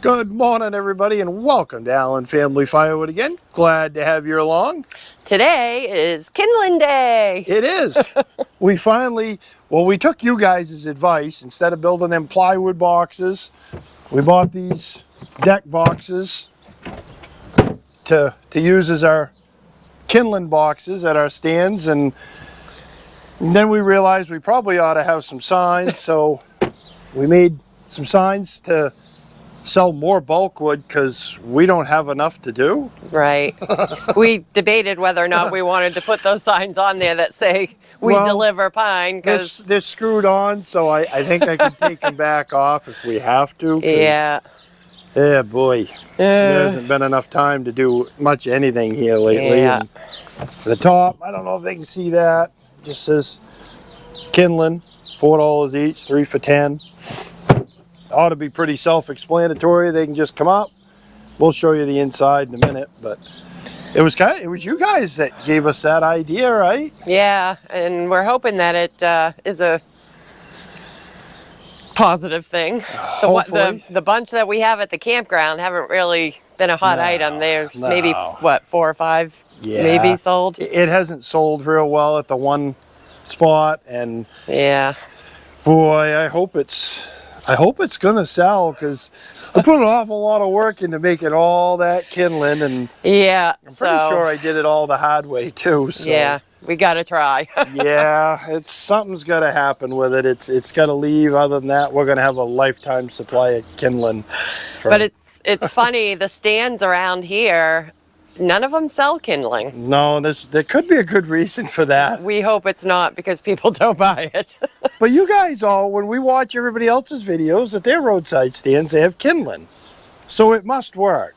Good morning, everybody, and welcome to Allen Family Firewood again. Glad to have you along. Today is Kindling Day. It is. We finally, well, we took you guys' advice. Instead of building them plywood boxes, we bought these deck boxes to use as our kindling boxes at our stands. And then we realized we probably ought to have some signs, so we made some signs to sell more bulk wood because we don't have enough to do. Right. We debated whether or not we wanted to put those signs on there that say we deliver pine. Because they're screwed on, so I think I can take them back off if we have to. Yeah. Yeah, boy. There hasn't been enough time to do much anything here lately. Yeah. And the top, I don't know if they can see that. It just says Kindling, $4 each, 3 for $10. Ought to be pretty self-explanatory. They can just come up. We'll show you the inside in a minute, but it was you guys that gave us that idea, right? Yeah, and we're hoping that it is a positive thing. Hopefully. The bunch that we have at the campground haven't really been a hot item. There's maybe, what, 4 or 5 maybe sold? It hasn't sold real well at the one spot, and yeah, boy, I hope it's gonna sell, because I put an awful lot of work into making all that kindling, and yeah, I'm pretty sure I did it all the hard way too. So yeah, we gotta try. yeah, something's gotta happen with it. It's gotta leave. Other than that, we're gonna have a lifetime supply of kindling. But it's funny, the stands around here, none of them sell kindling. No, there could be a good reason for that. We hope it's not because people don't buy it. But you guys all, when we watch everybody else's videos at their roadside stands, they have kindling. So it must work.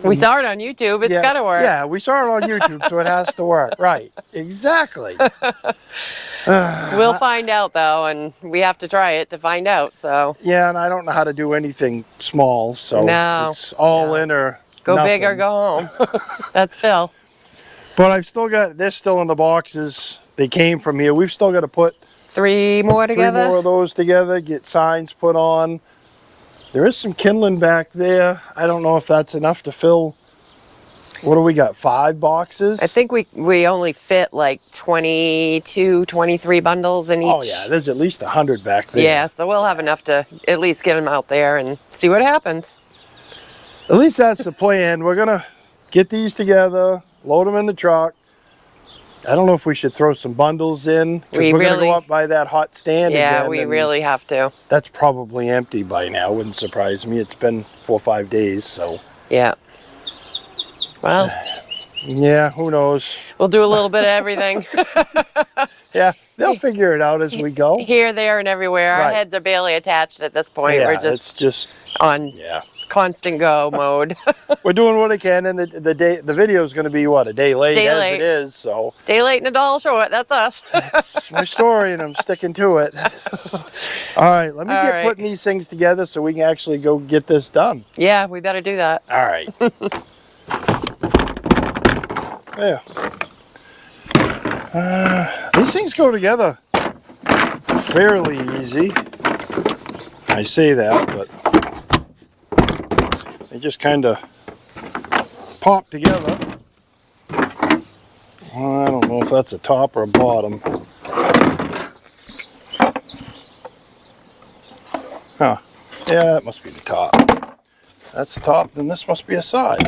We saw it on YouTube. It's gotta work. Yeah, we saw it on YouTube, so it has to work. Right, exactly. We'll find out though, and we have to try it to find out. So yeah, and I don't know how to do anything small, so it's all in or go nothing. big or go home. That's Phil. But I've still got, they're still in the boxes. They came from here. We've still got to put 3 more together. 3 more of those together, get signs put on. There is some kindling back there. I don't know if that's enough to fill. What do we got, 5 boxes? I think we only fit like 22, 23 bundles in each. Oh yeah, there's at least 100 back there. Yeah, so we'll have enough to at least get them out there and see what happens. At least that's the plan. We're gonna get these together, load them in the truck. I don't know if we should throw some bundles in, because we're gonna go up by that hot stand again. Yeah, we really have to. That's probably empty by now. Wouldn't surprise me. It's been 4 or 5 days, so. Yeah. Well. Yeah, who knows? We'll do a little bit of everything. Yeah, they'll figure it out as we go. Here, there, and everywhere. Our heads are barely attached at this point. Yeah, we're it's just on constant go mode. We're doing what I can, and the video is going to be, what, a day late as it is, so. Day late and a dollar short, that's us. That's my story, and I'm sticking to it. All right, let me get putting these things together so we can actually go get this done. Yeah, we better do that. All right. Yeah. These things go together fairly easy. I say that, but they just kind of pop together. I don't know if that's a top or a bottom. Huh. Yeah, that must be the top. That's the top, then this must be a side.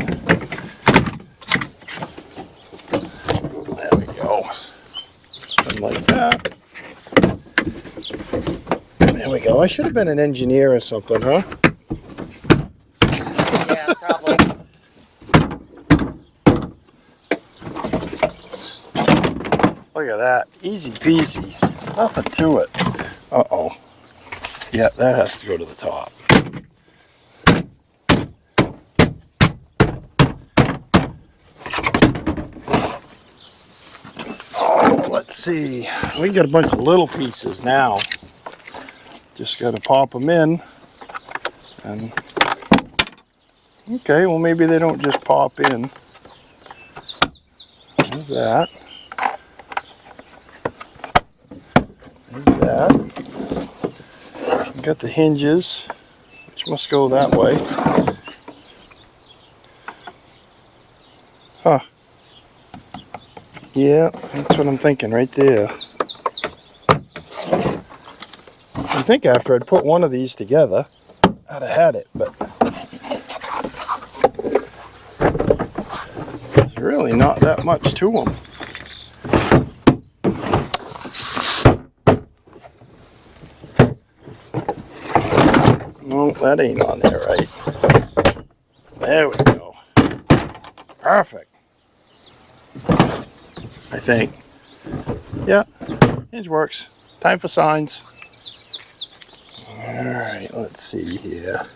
There we go. Something like that. There we go. I should have been an engineer or something, huh? Yeah, probably. Look at that. Easy peasy. Nothing to it. Uh-oh. Yeah, that has to go to the top. Oh, let's see. We can get a bunch of little pieces now. Just got to pop them in. And okay, well maybe they don't just pop in. There's that. There's that. We got the hinges. which must go that way. Huh. Yeah, that's what I'm thinking right there. I think after I'd put one of these together, I'd have had it, but there's really not that much to them. No, that ain't on there right. There we go. Perfect. I think. Yeah, hinge works. Time for signs. Alright, let's see here.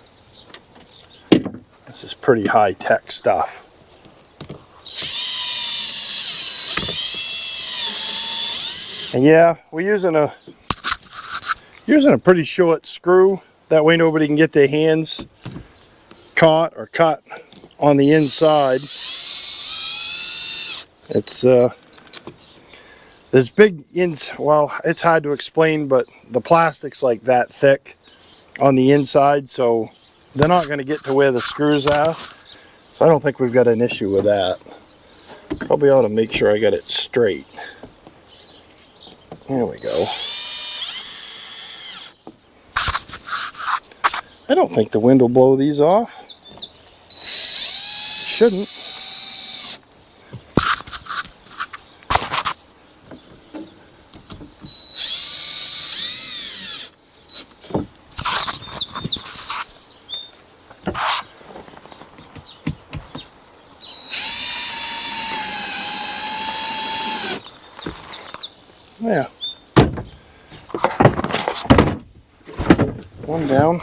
This is pretty high-tech stuff. And yeah, we're using a pretty short screw. That way nobody can get their hands caught or cut on the inside. It's there's big well, it's hard to explain, but the plastic's like that thick on the inside, so they're not going to get to where the screws are. So I don't think we've got an issue with that. Probably ought to make sure I got it straight. There we go. I don't think the wind will blow these off. It shouldn't. Yeah. One down.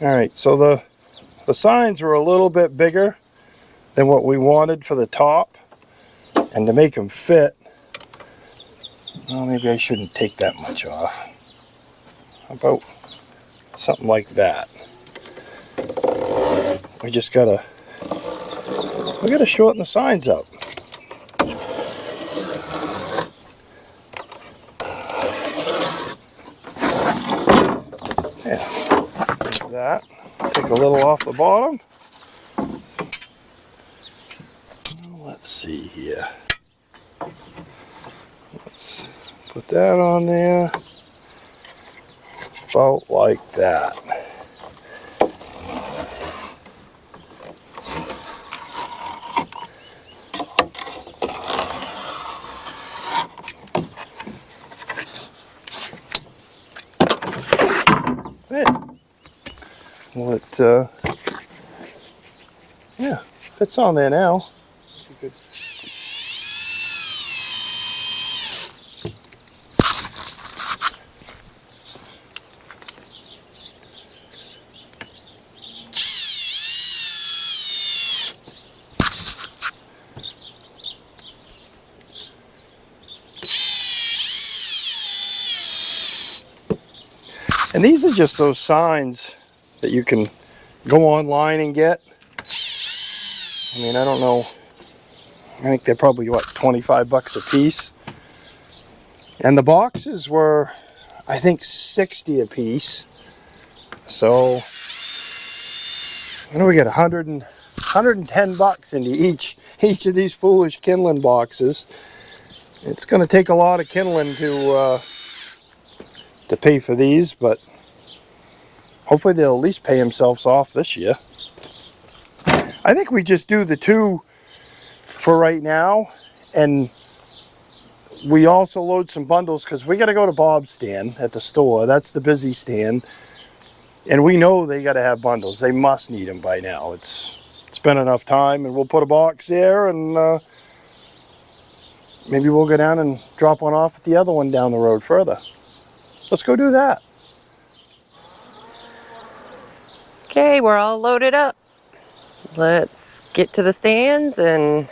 Alright, so the signs were a little bit bigger than what we wanted for the top. And to make them fit, well, maybe I shouldn't take that much off. How about something like that? We gotta shorten the signs up. Yeah, there's that. Take a little off the bottom. Let's see here. Let's put that on there. About like that. Well, yeah, fits on there now. Good. And these are just those signs that you can go online and get. I mean, I don't know. I think they're probably, what, 25 bucks a piece. And the boxes were, I think, 60 a piece. So, what do we get? 110 bucks into each of these foolish kindling boxes. It's going to take a lot of kindling to pay for these, but hopefully they'll at least pay themselves off this year. I think we just do the two for right now, and we also load some bundles because we got to go to Bob's stand at the store. That's the busy stand, and we know they got to have bundles. They must need them by now. It's been enough time, and we'll put a box there, and maybe we'll go down and drop one off at the other one down the road further. Let's go do that. Okay, we're all loaded up. Let's get to the stands and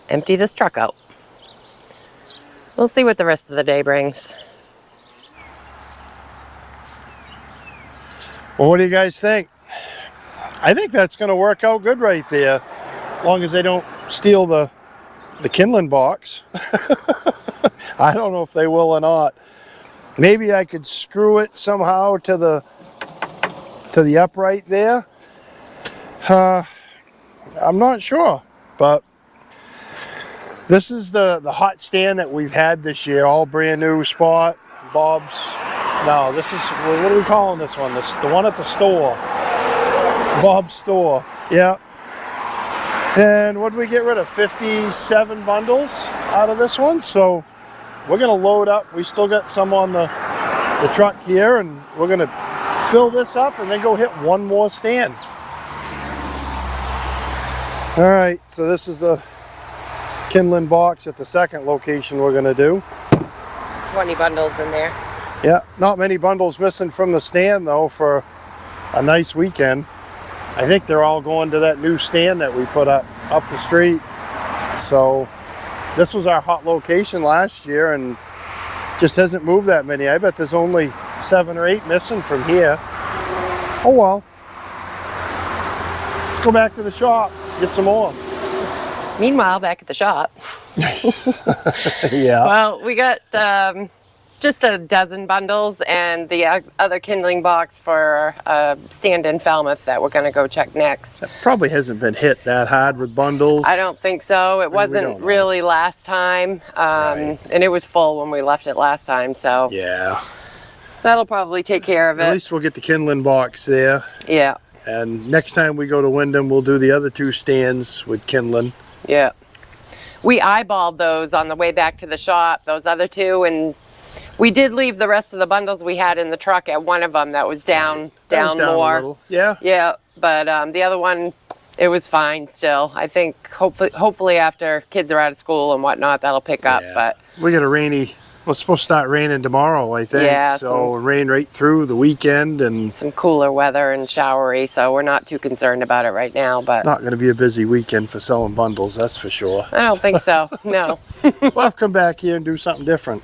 empty this truck out. We'll see what the rest of the day brings. Well, what do you guys think? I think that's going to work out good right there, as long as they don't steal the kindling box. I don't know if they will or not. Maybe I could screw it somehow to the upright there. I'm not sure, but this is the hot stand that we've had this year, all brand new spot. Bob's. No, this is, what are we calling this one? The one at the store. Bob's store. Yeah. And what did we get rid of? 57 bundles out of this one. So we're going to load up. We still got some on the truck here, and we're going to fill this up and then go hit one more stand. All right, so this is the Kindling box at the second location we're going to do. 20 bundles in there. Yeah, not many bundles missing from the stand though for a nice weekend. I think they're all going to that new stand that we put up the street. So this was our hot location last year and just hasn't moved that many. I bet there's only 7 or 8 missing from here. Oh well. Let's go back to the shop, get some more. Meanwhile, back at the shop. Yeah. Well, we got just a dozen bundles and the other Kindling box for a stand in Falmouth that we're going to go check next. That probably hasn't been hit that hard with bundles. I don't think so. It wasn't really last time, Right. and it was full when we left it last time, so Yeah. that'll probably take care of it. At least we'll get the Kindling box there. Yeah, And next time we go to Wyndham, we'll do the other 2 stands with Kindling. yeah. We eyeballed those on the way back to the shop, those other 2, and we did leave the rest of the bundles we had in the truck at one of them that was down That was down more. a little. Yeah. Yeah, but the other one, it was fine still. I think hopefully after kids are out of school and whatnot, that'll pick up. Yeah. But We got a rainy, well, it's supposed to start raining tomorrow, I think. Yeah, So rain right through the weekend and some cooler weather and showery, so we're not too concerned about it right now. But not going to be a busy weekend for selling bundles, that's for sure. I don't think so. No. We'll have to come back here and do something different.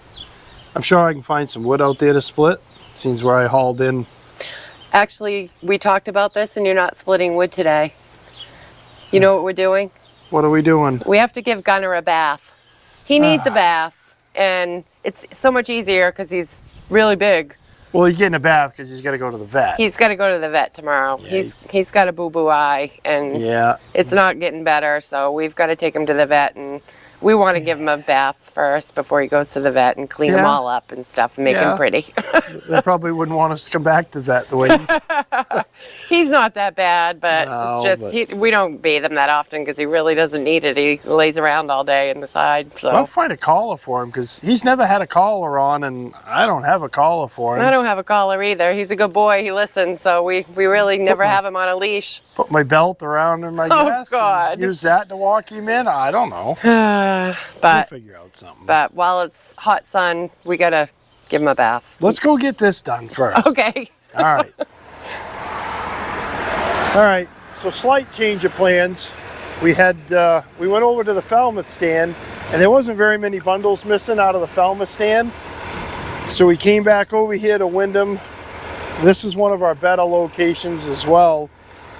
I'm sure I can find some wood out there to split. Seems where I hauled in. Actually, we talked about this, and you're not splitting wood today. You know what we're doing? What are we doing? We have to give Gunnar a bath. He needs a bath, and it's so much easier because he's really big. Well, he's getting a bath because he's got to go to the vet. He's got to go to the vet tomorrow. Yeah, He's got a boo-boo eye, and Yeah. it's not getting better, so we've got to take him to the vet, and we want to give him a bath first before he goes to the vet and clean him Yeah. all up and stuff and make Yeah. him pretty. They probably wouldn't want us to come back to the vet the way he's... He's not that bad, but No, it's just we don't bathe him that often because he really doesn't need it. He lays around all day in the side. So I'll find a collar for him because he's never had a collar on and I don't have a collar for him. I don't have a collar either. He's a good boy. He listens, so we really never have him on a leash. Put my belt around him, I Oh, guess. God. And use that to walk him in. I don't know. We'll But figure out something. while it's hot sun, we gotta give him a bath. Let's go get this done first. Okay. All right. All right. So slight change of plans. We went over to the Falmouth stand, and there wasn't very many bundles missing out of the Falmouth stand. So we came back over here to Wyndham. This is one of our better locations as well.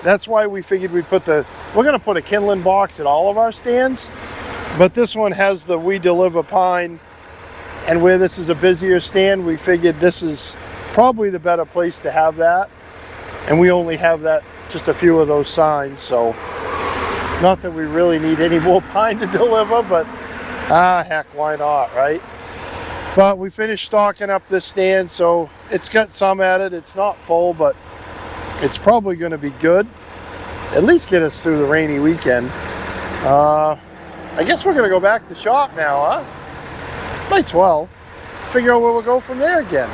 That's why we figured we're going to put a Kindling box at all of our stands, but this one has the We Deliver Pine, and where this is a busier stand, we figured this is probably the better place to have that, and we only have that, just a few of those signs, so not that we really need any more pine to deliver, but heck, why not, right? But we finished stocking up this stand, so it's got some at it. It's not full, but it's probably going to be good. At least get us through the rainy weekend. I guess we're going to go back to the shop now, huh? Might as well. Figure out where we'll go from there again.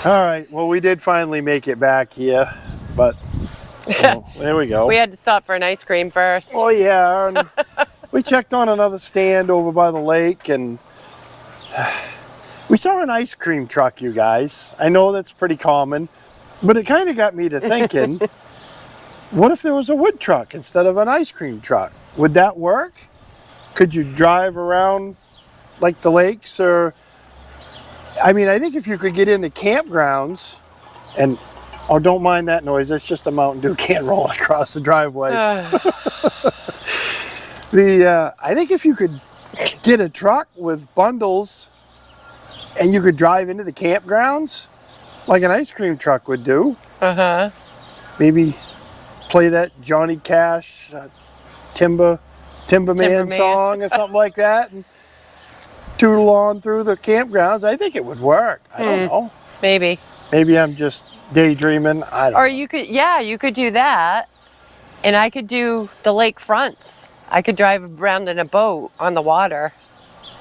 All right, well, we did finally make it back here, but there we go. We had to stop for an ice cream first. Oh, yeah, and we checked on another stand over by the lake, and we saw an ice cream truck, you guys. I know that's pretty common, but it kind of got me to thinking, what if there was a wood truck instead of an ice cream truck? Would that work? Could you drive around like the lakes? Or, I mean, I think if you could get into campgrounds and, oh, don't mind that noise. That's just a Mountain Dew can rolling across the driveway. I think if you could get a truck with bundles and you could drive into the campgrounds like an ice cream truck would do. Uh-huh. Maybe play that Johnny Cash Timberman Timberman. song or something like that and tootle on through the campgrounds. I think it would work. I don't know. Maybe. Maybe I'm just daydreaming. I don't Or know. you could, yeah, you could do that. And I could do the lake fronts. I could drive around in a boat on the water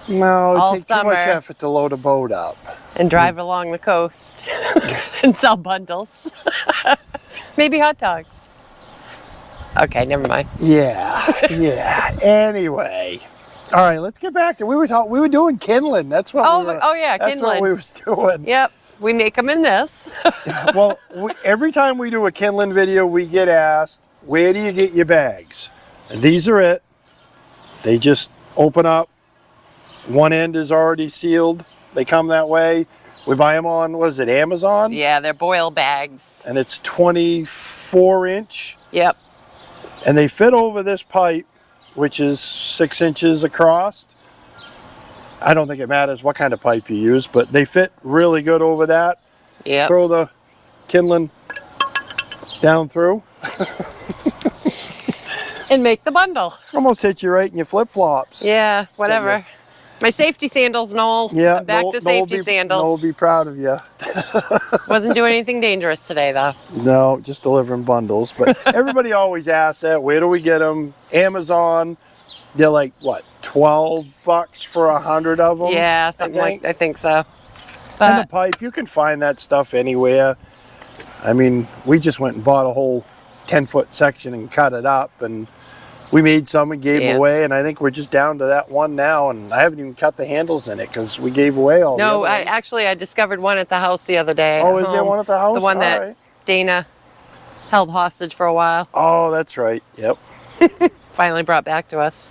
No, all it'd take too much summer. effort to load a boat up. and drive along the coast and sell bundles. Maybe hot dogs. Okay, never mind. Yeah, yeah. Anyway, all right. Let's get back to we were doing kindling. That's what. Oh, we were, oh yeah, that's what kindling. we was doing. Yep, we make them in this. Well, every time we do a kindling video, we get asked, "Where do you get your bags?" And these are it. They just open up. One end is already sealed. They come that way. We buy them on, what is it, Amazon? Yeah, they're boil bags. And it's 24 inch. Yep. And they fit over this pipe, which is 6 inches across. I don't think it matters what kind of pipe you use, but they fit really good over that. Yep. Throw the kindling down through. And make the bundle. Almost hit you right in your flip-flops. Yeah, whatever. My safety sandals, Noel. Yeah, I'm back to safety sandals. Noel will be proud of you. Wasn't doing anything dangerous today, though. No, just delivering bundles. But everybody always asks that. Where do we get them? Amazon. They're like, what, $12 for 100 of them? Yeah, something like, I think so. And But the pipe, you can find that stuff anywhere. I mean, we just went and bought a whole 10-foot section and cut it up, and we made some and gave Yeah. away, and I think we're just down to that one now, and I haven't even cut the handles in it because we gave away all the no, other I ones. discovered one at the house the other day. Oh, at is there home. one at the house? The one All that right. Dana held hostage for a while. Oh, that's right. Yep. Finally brought back to us.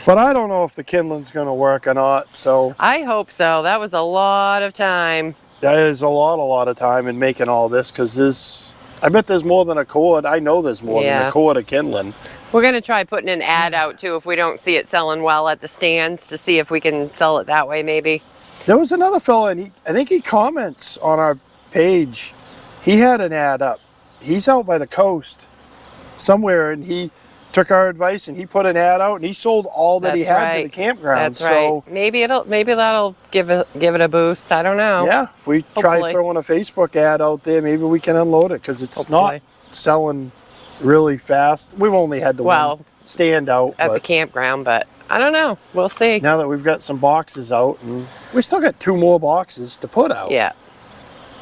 But I don't know if the kindling's going to work or not, so I hope so. That was a lot of time. that is a lot of time in making all this because I bet there's more than a cord. I know there's more than Yeah. a cord of kindling. We're going to try putting an ad out too if we don't see it selling well at the stands to see if we can sell it that way maybe. There was another fella, and I think he comments on our page. He had an ad up. He's out by the coast somewhere, and he took our advice and he put an ad out, and he sold all that he That's had right. to the campground. That's So right. Maybe that'll give it a boost. I don't know. yeah, if we try Hopefully. throwing a Facebook ad out there, maybe we can unload it because it's Hopefully. not selling really fast. We've only had the Well, one stand out, at the but campground, but I don't know. We'll see. now that we've got some boxes out, and we still got 2 more boxes to put out. Yeah.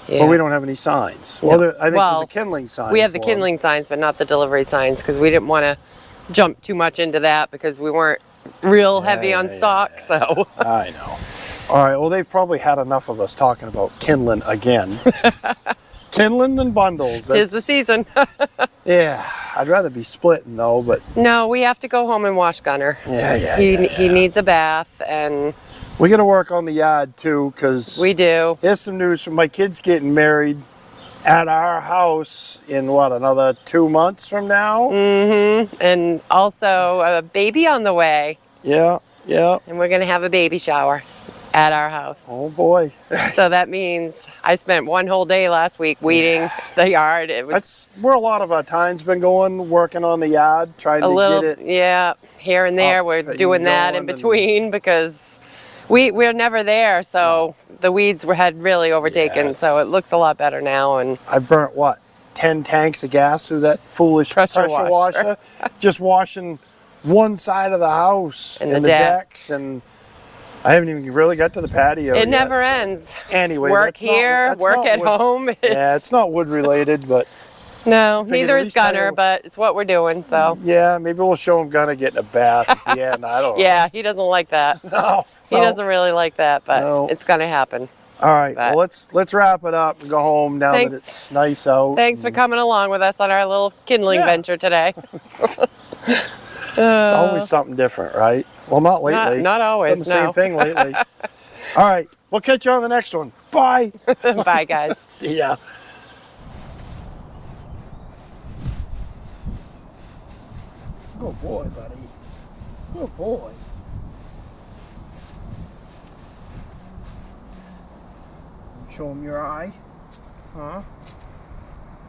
But we don't have any signs. Well, I think Well, there's a kindling sign. We have the for 'em. kindling signs, but not the delivery signs because we didn't want to jump too much into that because we weren't real heavy on stock. So I know. All right. Well, they've probably had enough of us talking about kindling again. Kindling than bundles. tis the season. Yeah. I'd rather be splitting though, but No, we have to go home and wash Gunnar. yeah. He needs a bath, and We got to work on the yard too, because we do. here's some news from my kids getting married at our house in what, another 2 months from now? And also a baby on the way, Yeah. and we're gonna have a baby shower at our house. Oh boy. So that means I spent one whole day last week weeding the yard. It was That's where a lot of our time's been going, working on the yard, trying a to little, get it. yeah, here and there. up We're and doing that in going and- between because we're never there. So the weeds had really overtaken. Yeah, so it looks a lot better now. And I burnt what, 10 tanks of gas through that foolish Pressure pressure washer. washer, just washing one side of the house And and the the deck. decks, and I haven't even really got to the patio it yet, never so- ends. Anyway, Work that's not- here, that's work not at wood- home. Yeah, it's not wood related, but No, Figured neither at is least I Gunnar, will- but it's what we're doing. So yeah, maybe we'll show him Gunnar getting a bath at the end. I don't know. yeah, he doesn't like that. No, He no. doesn't really like that, but No. it's gonna happen. All right, but- well, let's wrap it up and go home now Thanks. that it's nice out. Thanks for coming along with us on our little kindling Yeah. venture today. It's always something different, right? Well, not lately. Not always, It's been the no. same thing lately. All right, we'll catch you on the next one. Bye. Bye, guys. See ya. Good boy, buddy. Good boy. Show him your eye. Huh?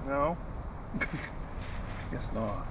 No? Guess not.